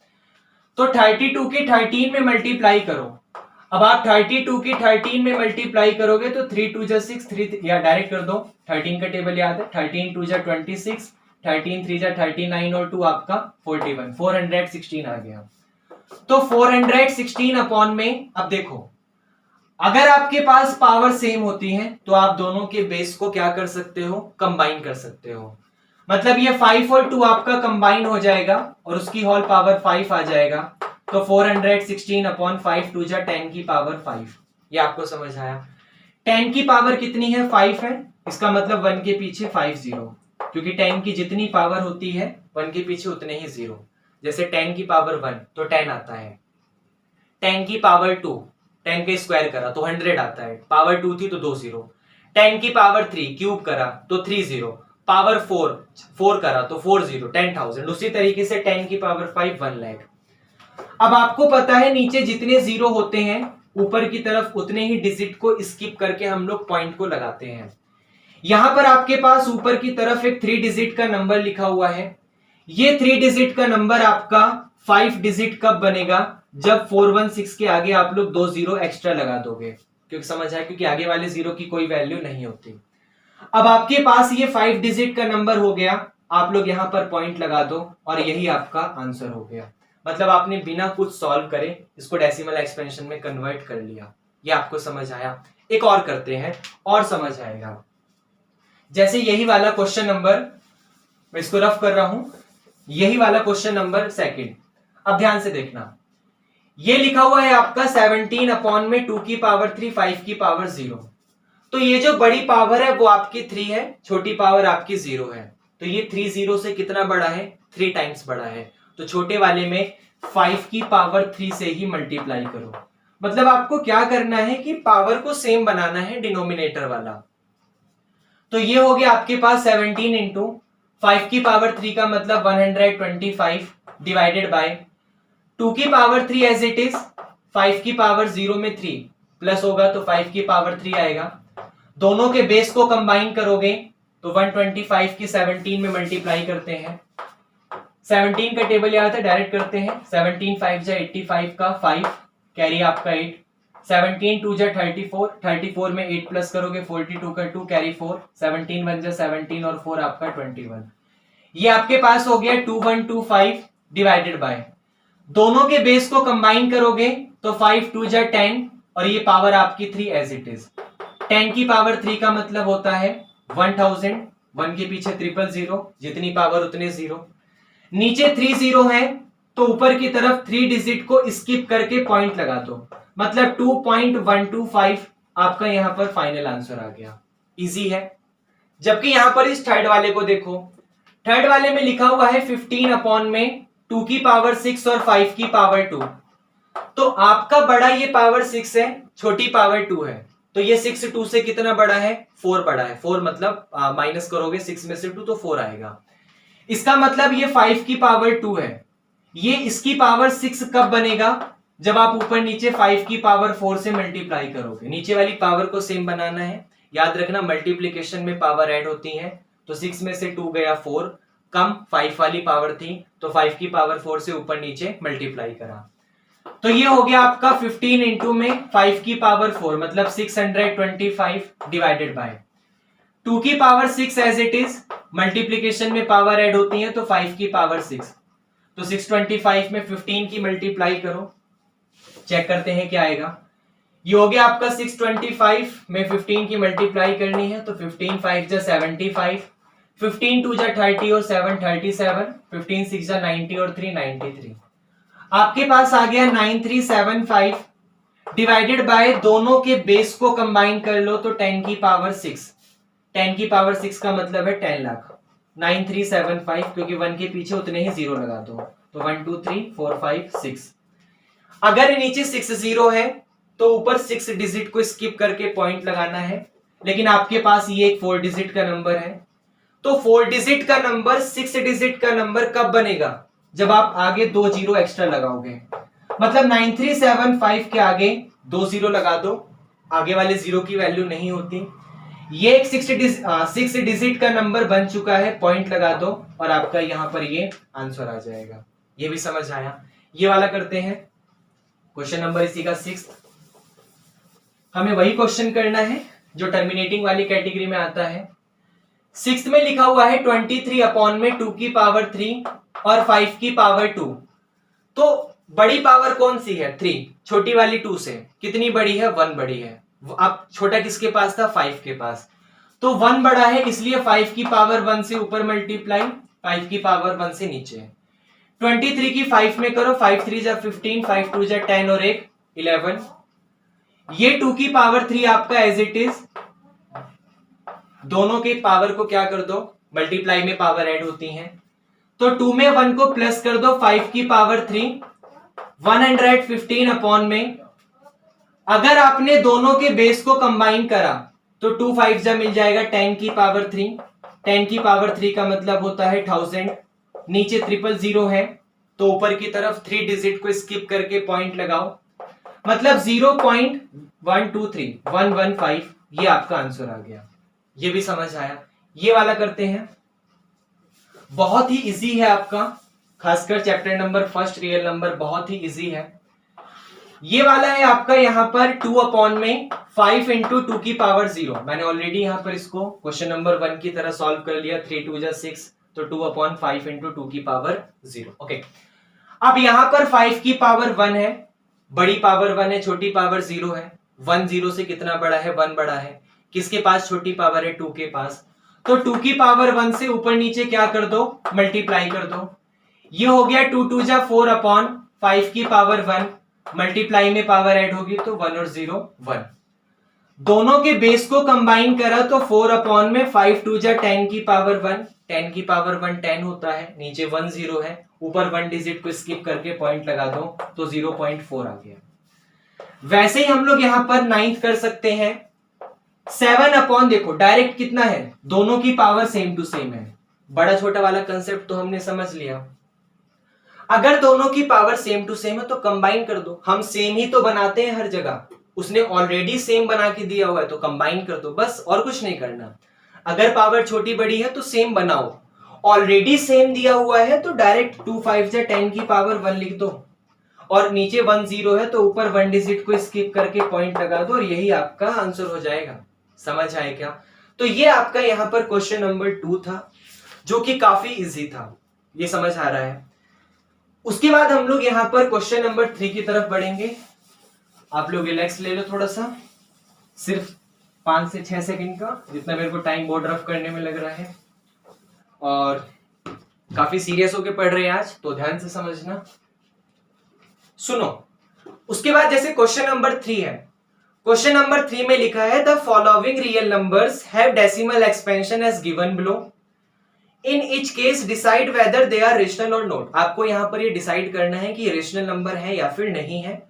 तो 32 की 13 में मल्टीप्लाई करो। अब आप 32 की 13 में मल्टीप्लाई करोगे तो 3 2 जा 6, 3 या डायरेक्ट कर दो, 13 का टेबल याद है, 13 2 जा 26, 13 3 जा 39 और 2 आपका 41, 416 आ गया। तो 416 अपॉन में, अब देखो अगर आपके पास पावर सेम होती है तो आप दोनों के बेस को क्या कर सकते हो, कंबाइन कर सकते हो। मतलब ये 5 और 2 आपका कंबाइन हो जाएगा और उसकी होल पावर 5 आ जाएगा। तो 416 अपॉन 5 2 जा 10 की पावर 5। ये आपको समझ आया। 10 की पावर कितनी है, 5 है, इसका मतलब 1 के पीछे 5 जीरो, क्योंकि 10 की जितनी पावर होती है 1 के पीछे उतने ही जीरो। जैसे 10 की पावर 1 तो 10 आता है, 10 की पावर 2 10 के स्क्वायर करा तो 100 आता है, पावर 2 थी तो 2 जीरो। 10 की पावर 3 क्यूब करा तो 3 जीरो, पावर 4 करा तो 4 जीरो, 10,000। उसी तरीके से 10 की पावर 5 1 लाख। अब आपको पता है नीचे जितने जीरो होते हैं ऊपर की तरफ उतने ही डिजिट को स्किप करके हम लोग पॉइंट को लगाते हैं। यहां पर आपके पास ऊपर की तरफ एक 3 डिजिट का नंबर लिखा हुआ है। ये 3 डिजिट का नंबर आपका 5 डिजिट कब बनेगा, जब 416 के आगे आप लोग 2 जीरो एक्स्ट्रा लगा दोगे। क्योंकि समझ आया, क्योंकि आगे वाले जीरो की कोई वैल्यू नहीं होती। अब आपके पास ये 5 डिजिट का नंबर हो गया, आप लोग यहां पर पॉइंट लगा दो और यही आपका आंसर हो गया। मतलब आपने बिना कुछ सॉल्व करे इसको डेसिमल एक्सपेंशन में कन्वर्ट कर लिया। ये आपको समझ आया। एक और करते हैं और समझ आएगा। जैसे यही वाला क्वेश्चन नंबर, मैं इसको रफ कर रहा हूं, यही वाला क्वेश्चन नंबर सेकंड। अब ध्यान से देखना, ये लिखा हुआ है आपका 17 अपॉन में 2 की पावर 3 5 की पावर 0। तो ये जो बड़ी पावर है वो आपकी 3 है, छोटी पावर आपकी 0 है। तो ये 3 0 से कितना बड़ा है, 3 टाइम्स बड़ा है। तो छोटे वाले में 5 की पावर 3 से ही मल्टीप्लाई करो। मतलब आपको क्या करना है कि पावर को सेम बनाना है, डिनोमिनेटर वाला। तो ये हो गया आपके पास 17 इंटू 5 की पावर 3 का मतलब 125 डिवाइडेड बाय 2 की पावर 3 एज इट इज, 5 की पावर 0 में 3 प्लस होगा तो 5 की पावर 3 आएगा। दोनों के बेस को कंबाइन करोगे तो 125 की 17 में मल्टीप्लाई करते हैं। 17 का टेबल याद है, डायरेक्ट करते हैं। 17 5 जा 85 का 5 कैरी आपका 8, 17 2 जा 34, 34 में 8 प्लस करोगे 42 का 2 कैरी 4, 17 1 जा 17 और 4 आपका 21। ये आपके पास हो गया 2125 डिवाइडेड बाय, दोनों के बेस को कंबाइन करोगे तो 5 2 जा 10 और ये पावर आपकी 3 एज इट इज। 10 की पावर 3 का मतलब होता है 1000, 1 के पीछे 000, जितनी पावर उतने जीरो। नीचे 3 जीरो है तो ऊपर की तरफ 3 डिजिट को स्किप करके पॉइंट लगा दो, मतलब 2.125 आपका यहां पर फाइनल आंसर आ गया। इजी है। जबकि यहां पर इस थर्ड वाले को देखो, थर्ड वाले में लिखा हुआ है 15 अपॉन में 2 की पावर 6 और 5 की पावर 2। तो आपका बड़ा ये पावर 6 है, छोटी पावर 2 है। तो ये 6 2 से कितना बड़ा है, 4 बड़ा है। 4 मतलब माइनस करोगे 6 में से 2 तो 4 आएगा। इसका मतलब ये 5 की पावर 2 है। ये इसकी पावर 6 कब बनेगा, जब आप ऊपर नीचे 5 की पावर 4 से मल्टीप्लाई करोगे। नीचे वाली पावर को सेम बनाना है। याद रखना मल्टीप्लीकेशन में पावर ऐड होती है। तो 6 में से 2 गया 4, कम 5 वाली पावर थी तो 5 की पावर 4 से ऊपर नीचे मल्टीप्लाई करा। तो ये हो गया आपका 15 इंटू में 5 की पावर 4 मतलब 625 डिवाइडेड बाय 2 की power 6 as it is. Multiplication में पावर ऐड होती है तो 5 की पावर 6, तो 625 में 15 की मल्टीप्लाई करो, चेक करते हैं क्या आएगा। ये हो गया आपका 625 में 15 की मल्टीप्लाई करनी है तो 15 5 जा 75, 15 2 जा 30 और 7 37, 15 6 जा 90 और 3 93। आपके पास आ गया 9375 डिवाइडेड बाय, दोनों के बेस को कंबाइन कर लो तो 10 की पावर 6। 10 की पावर 6 का मतलब है 10 लाख। 9375 क्योंकि 1 के पीछे उतने ही जीरो लगा दो तो 1 2 3 4 5 6। अगर नीचे 6 जीरो है तो ऊपर 6 डिजिट को स्किप करके पॉइंट लगाना है, लेकिन आपके पास ये एक 4 डिजिट का नंबर है। तो 4 डिजिट का नंबर 6 डिजिट का नंबर कब बनेगा, जब आप आगे 2 जीरो एक्स्ट्रा लगाओगे। मतलब 9375 के आगे 2 जीरो लगा दो, आगे वाले जीरो की वैल्यू नहीं होती। ये एक 6 डिजिट का नंबर बन चुका है, पॉइंट लगा दो और आपका यहां पर ये आंसर आ जाएगा। ये भी समझ आया। ये वाला करते हैं क्वेश्चन नंबर इसी का 6। हमें वही क्वेश्चन करना है जो टर्मिनेटिंग वाली कैटेगरी में आता है। सिक्स्थ में लिखा हुआ है 23 अपॉन में 2 की पावर 3 और 5 की पावर 2। तो बड़ी पावर कौन सी है? 3। छोटी वाली 2 से कितनी बड़ी है? 1 बड़ी है। अब छोटा किसके पास था? 5 के पास। तो 1 बड़ा है, इसलिए 5 की पावर 1 से ऊपर मल्टीप्लाई, 5 की पावर 1 से नीचे। 23 की 5 में करो, 5 3 जा 15, 5 2 जा 10 और 1 11। ये 2 की पावर 3 आपका एज इट इज, दोनों के पावर को क्या कर दो? मल्टीप्लाई में पावर ऐड होती हैं। तो 2 में 1 को प्लस कर दो, 5 की पावर 3 115 अपॉन में, अगर आपने दोनों के बेस को कंबाइन करा तो 2 5 जा मिल जाएगा 10 की पावर 3। 10 की पावर 3 का मतलब होता है 1000। नीचे 000 है तो ऊपर की तरफ 3 डिजिट को स्किप करके पॉइंट लगाओ, मतलब 0.123 115, ये आपका आंसर आ गया। ये भी समझ आया? ये वाला करते हैं, बहुत ही इजी है आपका, खासकर chapter number first real number बहुत ही इजी है। ये वाला है आपका यहाँ पर 2 अपॉन में 5 इंटू 2 की पावर 0। मैंने ऑलरेडी यहाँ पर इसको क्वेश्चन नंबर 1 की तरह सॉल्व कर लिया। 3 2 जा 6, तो 2 अपॉन 5 इंटू 2 की पावर 0। ओके, अब यहाँ पर 5 की पावर 1 है, बड़ी पावर 1 है, छोटी पावर 0 है। 1 0 से कितना बड़ा है? 1 बड़ा है। किसके पास छोटी पावर है? 2 के पास। तो 2 की पावर 1 से ऊपर नीचे क्या कर दो? मल्टीप्लाई कर दो। ये हो गया 2 2 जा 4 अपॉन 5 की पावर 1, मल्टीप्लाई में पावर ऐड होगी तो 1 और 0 1। दोनों के बेस को कंबाइन करा तो 4 अपॉन में 5 2 जा 10 की पावर 1, 10 की पावर 1 10 होता है, नीचे 1 0 है, ऊपर 1 डिजिट को स्किप करके पॉइंट लगा दो तो 0.4 आ गया। वैसे ही हम लोग यहां पर 9th कर सकते हैं। 7 अपॉन, देखो डायरेक्ट कितना है? दोनों की पावर सेम टू सेम है। बड़ा छोटा वाला कंसेप्ट तो हमने समझ लिया। अगर दोनों की पावर सेम टू सेम है तो कंबाइन कर दो। हम सेम ही तो बनाते हैं हर जगह, उसने ऑलरेडी सेम बना के दिया हुआ है तो कंबाइन कर दो, बस और कुछ नहीं करना। अगर पावर छोटी बड़ी है तो सेम बनाओ, ऑलरेडी सेम दिया हुआ है तो डायरेक्ट 2 5 जा 10 की पावर 1 लिख दो, और नीचे 1 0 है तो ऊपर 1 डिजिट को स्किप करके पॉइंट लगा दो, और यही आपका आंसर हो जाएगा। समझ आए क्या? तो ये आपका यहाँ पर क्वेश्चन नंबर 2 था, जो कि काफी इजी था। ये समझ आ रहा है? उसके बाद हम लोग यहाँ पर क्वेश्चन नंबर 3 की तरफ बढ़ेंगे। आप लोग रिलैक्स ले लो थोड़ा सा, सिर्फ 5 से 6 सेकंड का, जितना मेरे को टाइम बोर्ड रफ करने में लग रहा है, और काफी सीरियस होके पढ़ रहे हैं आज, तो ध्यान से समझना। सुनो, उसके बाद जैसे क्वेश्चन नंबर 3 है, क्वेश्चन नंबर 3 में लिखा है the following real numbers have decimal expansion as given below, in each case decide whether they are rational और नॉट। आपको यहां पर ये डिसाइड करना है कि रेशनल नंबर है या फिर नहीं है।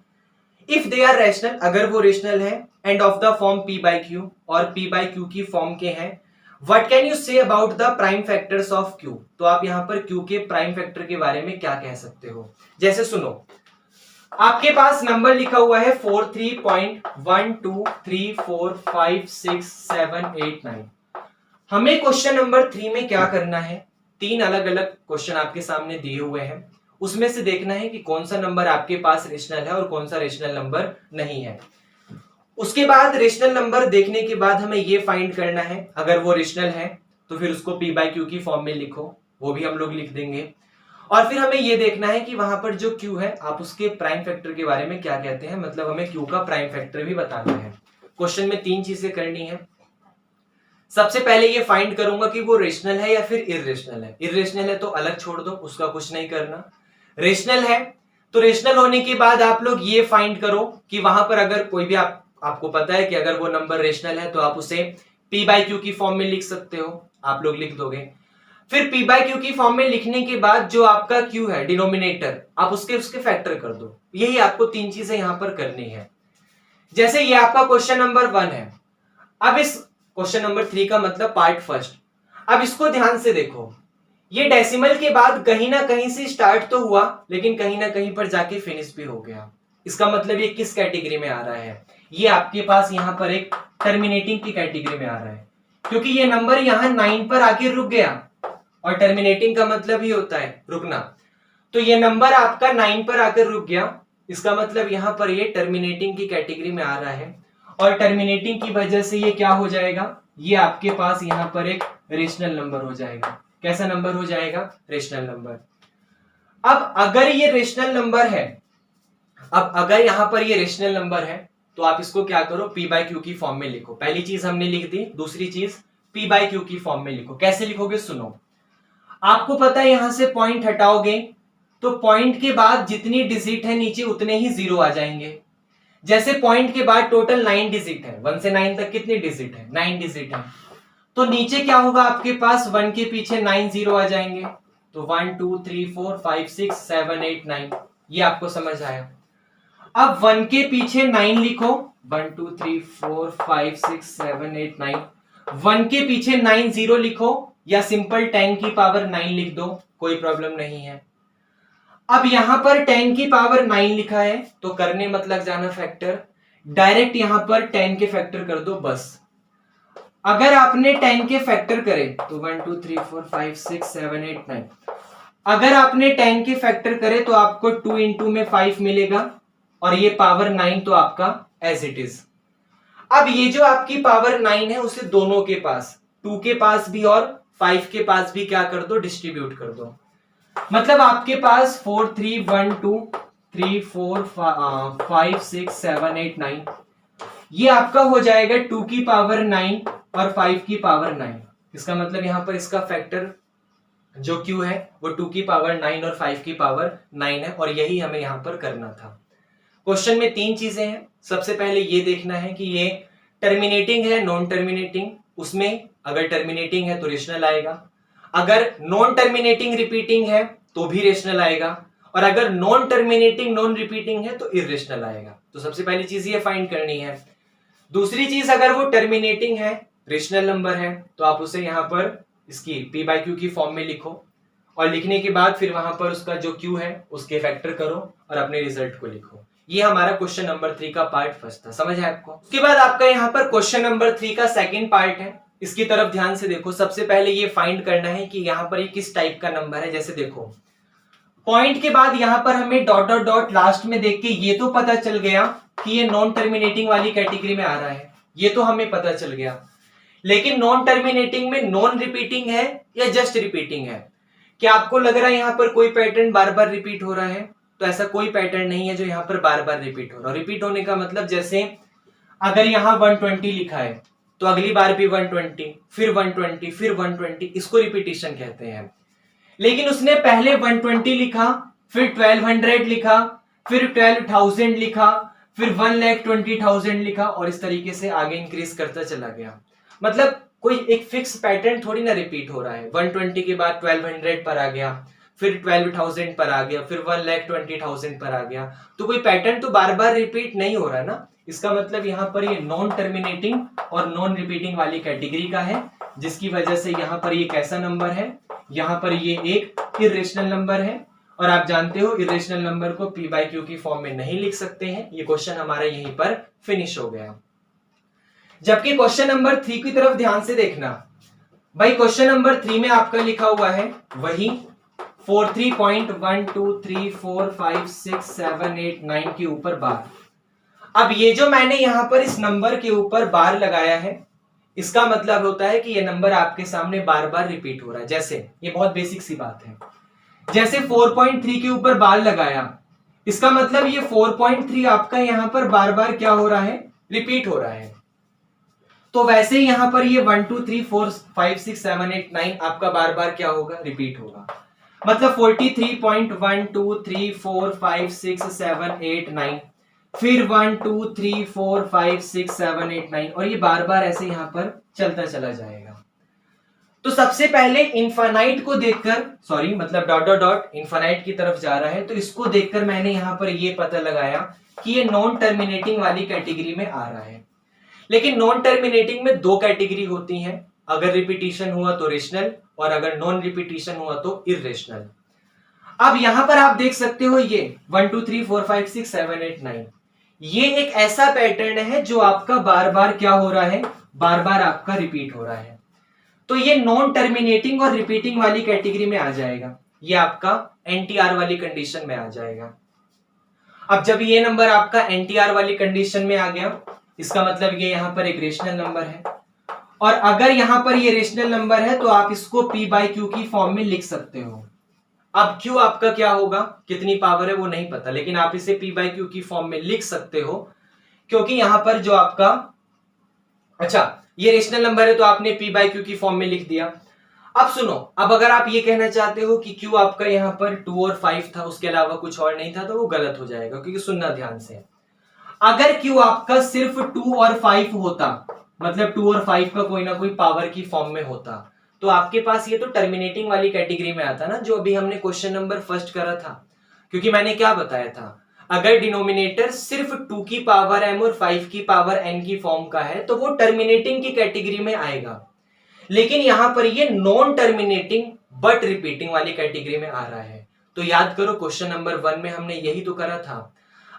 इफ दे आर रेशनल, अगर वो रेशनल है, end of the form p by q, और p by q की फॉर्म के हैं, what can you say about the prime factors of q। तो आप यहां पर q के प्राइम फैक्टर के बारे में क्या कह सकते हो? जैसे सुनो, आपके पास नंबर लिखा हुआ है 43.123456789। हमें क्वेश्चन नंबर 3 में क्या करना है? 3 अलग अलग क्वेश्चन आपके सामने दिए हुए हैं, उसमें से देखना है कि कौन सा नंबर आपके पास रेशनल है और कौन सा रेशनल नंबर नहीं है। उसके बाद रेशनल नंबर देखने के बाद हमें ये फाइंड करना है, अगर वो रेशनल है तो फिर उसको p by q की फॉर्म में लिखो, वो भी हम लोग लिख देंगे। और फिर हमें ये देखना है कि वहां पर जो q है, आप उसके प्राइम फैक्टर के बारे में क्या कहते हैं, मतलब हमें q का प्राइम फैक्टर भी बताना है। क्वेश्चन में 3 चीजें करनी है। सबसे पहले ये फाइंड करूंगा कि वो रेशनल है या फिर इररेशनल है। इररेशनल है तो अलग छोड़ दो, उसका कुछ नहीं करना। रेशनल है तो रेशनल होने के बाद आप लोग ये फाइंड करो कि वहां पर अगर कोई भी आपको पता है कि अगर वो नंबर रेशनल है तो आप उसे p by q की फॉर्म में लिख सकते हो, आप लोग लिख दोगे। फिर p by q की फॉर्म में लिखने के बाद जो आपका q है डिनोमिनेटर, आप उसके फैक्टर कर दो। यही आपको 3 चीजें यहां पर करनी है। जैसे ये आपका क्वेश्चन नंबर 1 है, अब इस क्वेश्चन नंबर 3 का मतलब पार्ट फर्स्ट। अब इसको ध्यान से देखो, ये डेसिमल के बाद कहीं ना कहीं से स्टार्ट तो हुआ, लेकिन कहीं ना कहीं पर जाके फिनिश भी हो गया। इसका मतलब ये किस कैटेगरी में आ रहा है? ये आपके पास यहां पर एक टर्मिनेटिंग की कैटेगरी में आ रहा है, क्योंकि ये नंबर यहां 9 पर आके रुक गया, और टर्मिनेटिंग का मतलब ही होता है रुकना। तो ये नंबर आपका 9 पर आकर रुक गया, इसका मतलब यहां पर ये टर्मिनेटिंग की कैटेगरी में आ रहा है, और टर्मिनेटिंग की वजह से ये क्या हो जाएगा? ये आपके पास यहाँ पर एक रेशनल नंबर हो जाएगा। कैसा नंबर हो जाएगा? Rational number. अब अगर ये रेशनल नंबर है, अब अगर यहां पर ये रेशनल नंबर है तो आप इसको क्या करो, पी बाय क्यू की फॉर्म में लिखो। पहली चीज हमने लिख दी, दूसरी चीज पी बाय क्यू की फॉर्म में लिखो। कैसे लिखोगे सुनो, आपको पता है यहां से पॉइंट हटाओगे तो पॉइंट के बाद जितनी डिजिट है नीचे उतने ही जीरो आ जाएंगे। जैसे पॉइंट के बाद टोटल 9 डिजिट है, 1 से 9 तक कितनी डिजिट है? 9 डिजिट है। तो नीचे क्या होगा आपके पास, 1 के पीछे 9 जीरो आ जाएंगे। तो 1 2 3 4 5 6 7 8 9, ये आपको समझ आया। अब 1 के पीछे 9 लिखो, 1 2 3 4 5 6 7 8 9। 1 के पीछे 9 जीरो लिखो या सिंपल 10 की पावर 9 लिख दो, कोई प्रॉब्लम नहीं है। अब यहां पर 10 की पावर 9 लिखा है तो करने मत लग जाना फैक्टर, डायरेक्ट यहां पर 10 के फैक्टर कर दो बस। अगर आपने 10 के फैक्टर करे तो 1 2 3 4 5 6 7 8 9, अगर आपने 10 के फैक्टर करे तो आपको 2 इंटू में 5 मिलेगा और ये पावर 9 तो आपका एज इट इज। अब ये जो आपकी पावर 9 है उसे दोनों के पास, 2 के पास भी और 5 के पास भी क्या कर दो, डिस्ट्रीब्यूट कर दो। मतलब आपके पास 4 3 1 2 3 4 5 6 7 8 9, ये आपका हो जाएगा 2 की पावर 9 और 5 की पावर 9। इसका मतलब यहां पर इसका फैक्टर जो Q है वो 2 की पावर 9 और 5 की पावर 9 है, और यही हमें यहां पर करना था। क्वेश्चन में 3 चीजें हैं। सबसे पहले ये देखना है कि ये टर्मिनेटिंग है नॉन टर्मिनेटिंग, उसमें अगर टर्मिनेटिंग है तो रेशनल आएगा, अगर नॉन टर्मिनेटिंग रिपीटिंग है तो भी रेशनल आएगा, और अगर नॉन टर्मिनेटिंग नॉन रिपीटिंग है तो इररेशनल आएगा। तो सबसे पहली चीज ये फाइंड करनी है। दूसरी चीज, अगर वो टर्मिनेटिंग है, रेशनल नंबर है, तो आप उसे यहां पर इसकी पी बाय क्यू की फॉर्म में लिखो, और लिखने के बाद फिर वहां पर उसका जो क्यू है उसके फैक्टर करो और अपने रिजल्ट को लिखो। ये हमारा क्वेश्चन नंबर 3 का पार्ट फर्स्ट था, समझ है आपको? उसके बाद आपका यहाँ पर क्वेश्चन नंबर 3 का सेकंड पार्ट है, इसकी तरफ ध्यान से देखो। सबसे पहले ये फाइंड करना है कि यहाँ पर ये किस टाइप का नंबर है। जैसे देखो, पॉइंट के बाद यहाँ पर हमें डॉट डॉट डॉट लास्ट में देख के ये तो पता चल गया कि ये नॉन टर्मिनेटिंग वाली कैटेगरी में आ रहा है, ये तो हमें पता चल गया। लेकिन नॉन टर्मिनेटिंग में नॉन रिपीटिंग है या जस्ट रिपीटिंग है? क्या आपको लग रहा है यहाँ पर कोई पैटर्न बार बार रिपीट हो रहा है? तो ऐसा कोई पैटर्न नहीं है जो यहाँ पर बार बार रिपीट हो रहा है। रिपीट होने का मतलब, जैसे अगर यहाँ 120 लिखा है तो अगली बार भी 120, फिर 120, फिर 120, इसको रिपीटिशन कहते हैं। लेकिन उसने पहले 120 लिखा, फिर 1200 लिखा, फिर 12,000 लिखा, फिर 1,20,000 लिखा, और इस तरीके से आगे इंक्रीज करता चला गया। मतलब कोई एक फिक्स पैटर्न थोड़ी ना रिपीट हो रहा है। 120 के बाद 1200 पर आ गया, फिर 12,000 पर आ गया, फिर 1,20,000 पर आ गया, तो कोई पैटर्न तो बार बार रिपीट नहीं हो रहा है ना। इसका मतलब यहाँ पर ये नॉन टर्मिनेटिंग और नॉन रिपीटिंग वाली कैटेगरी का है, जिसकी वजह से यहाँ पर ये कैसा नंबर है, यहाँ पर ये एक इररेशनल नंबर है। और आप जानते हो इररेशनल नंबर को पी बाय क्यू की फॉर्म में नहीं लिख सकते हैं। ये क्वेश्चन हमारा यहीं पर फिनिश हो गया। जबकि क्वेश्चन नंबर 3 की तरफ ध्यान से देखना भाई। क्वेश्चन नंबर 3 में आपका लिखा हुआ है वही 43.123456789 के ऊपर बार। अब ये जो मैंने यहां पर इस नंबर के ऊपर बार लगाया है, इसका मतलब होता है कि ये नंबर आपके सामने बार बार रिपीट हो रहा है। जैसे ये बहुत बेसिक सी बात है, जैसे 4.3 के ऊपर बार लगाया, इसका मतलब ये 4.3 आपका यहां पर बार बार क्या हो रहा है, रिपीट हो रहा है। तो वैसे ही यहां पर ये 1 2 3 4 5 6 7 8 9 आपका बार बार क्या होगा, रिपीट होगा। मतलब 43.123456789, फिर 1 2 3 4 5 6 7 8 9, और ये बार बार ऐसे यहां पर चलता चला जाएगा। तो सबसे पहले इनफाइनाइट को देखकर, सॉरी मतलब डॉट डॉट डॉट इनफाइनाइट की तरफ जा रहा है, तो इसको देखकर मैंने यहां पर ये पता लगाया कि ये नॉन टर्मिनेटिंग वाली कैटेगरी में आ रहा है। लेकिन नॉन टर्मिनेटिंग में दो कैटेगरी होती हैं, अगर रिपीटिशन हुआ तो रेशनल, और अगर नॉन रिपीटिशन हुआ तो इररेशनल। अब यहां पर आप देख सकते हो ये 1 2 3 4 5 6 7 8 9, ये एक ऐसा पैटर्न है जो आपका बार बार क्या हो रहा है, बार बार आपका रिपीट हो रहा है। तो ये नॉन टर्मिनेटिंग और रिपीटिंग वाली कैटेगरी में आ जाएगा, ये आपका एनटीआर वाली कंडीशन में आ जाएगा। अब जब ये नंबर आपका एनटीआर वाली कंडीशन में आ गया, इसका मतलब ये यहां पर एक रेशनल नंबर है। और अगर यहां पर ये रेशनल नंबर है तो आप इसको p बाई क्यू की फॉर्म में लिख सकते हो। अब q आपका क्या होगा, कितनी पावर है वो नहीं पता, लेकिन आप इसे p बाई क्यू की फॉर्म में लिख सकते हो, क्योंकि यहां पर जो आपका, अच्छा ये रेशनल नंबर है तो आपने p बाई क्यू की फॉर्म में लिख दिया। अब सुनो, अब अगर आप ये कहना चाहते हो कि q आपका यहां पर 2 और 5 था, उसके अलावा कुछ और नहीं था, तो वो गलत हो जाएगा, क्योंकि सुनना ध्यान से, अगर q आपका सिर्फ 2 और 5 होता, मतलब 2 और 5 का कोई ना कोई पावर की फॉर्म में होता, तो आपके पास ये तो टर्मिनेटिंग वाली कैटेगरी में आता ना, जो अभी हमने क्वेश्चन नंबर फर्स्ट करा था। क्योंकि मैंने क्या बताया था, अगर डिनोमिनेटर सिर्फ 2 की पावर m और 5 की पावर n की फॉर्म का है तो वो टर्मिनेटिंग की कैटेगरी में आएगा। लेकिन यहां पर ये नॉन टर्मिनेटिंग बट रिपीटिंग वाली कैटेगरी में आ रहा है। तो याद करो, क्वेश्चन नंबर 1 में हमने यही तो करा था,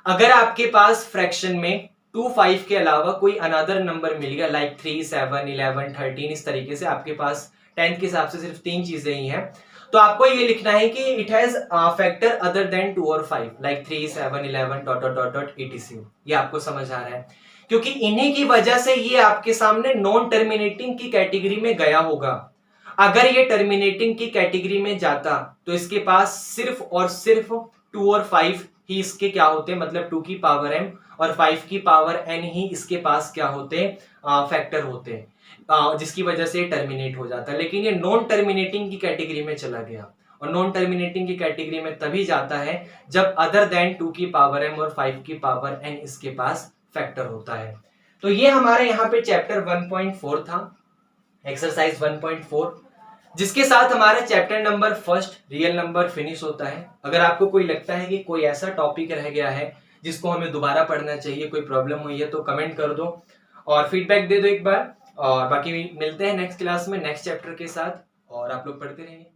अगर आपके पास फ्रैक्शन में 2, 5 के अलावा कोई अनदर नंबर मिल गया, लाइक 3, 7, 11, 13, इस तरीके से आपके पास 10 के हिसाब से सिर्फ 3 चीजें ही हैं, तो आपको ये लिखना है कि it has factor other than 2 और 5, like 3, 7, 11 dot dot dot dot etc। ये आपको समझ आ रहा है, क्योंकि इन्हीं की वजह से ये आपके सामने नॉन टर्मिनेटिंग की कैटेगरी में गया होगा। अगर ये टर्मिनेटिंग की कैटेगरी में जाता तो इसके पास सिर्फ और सिर्फ 2 और 5 ही इसके क्या होते, मतलब 2 की पावर m और 5 की पावर n ही इसके पास क्या होते, फैक्टर होते, जिसकी वजह से टर्मिनेट हो जाता है। लेकिन ये नॉन टर्मिनेटिंग की कैटेगरी में चला गया, और नॉन टर्मिनेटिंग की कैटेगरी में तभी जाता है जब अदर देन 2 की पावर m और 5 की पावर n इसके पास फैक्टर होता है। तो ये हमारे यहाँ पे चैप्टर 1.4 था, एक्सरसाइज 1.4, जिसके साथ हमारा chapter number first real number finish होता है। अगर आपको कोई लगता है कि कोई ऐसा टॉपिक रह गया है जिसको हमें दोबारा पढ़ना चाहिए, कोई प्रॉब्लम हुई है, तो कमेंट कर दो और फीडबैक दे दो एक बार। और बाकी मिलते हैं नेक्स्ट क्लास में नेक्स्ट चैप्टर के साथ, और आप लोग पढ़ते रहिए।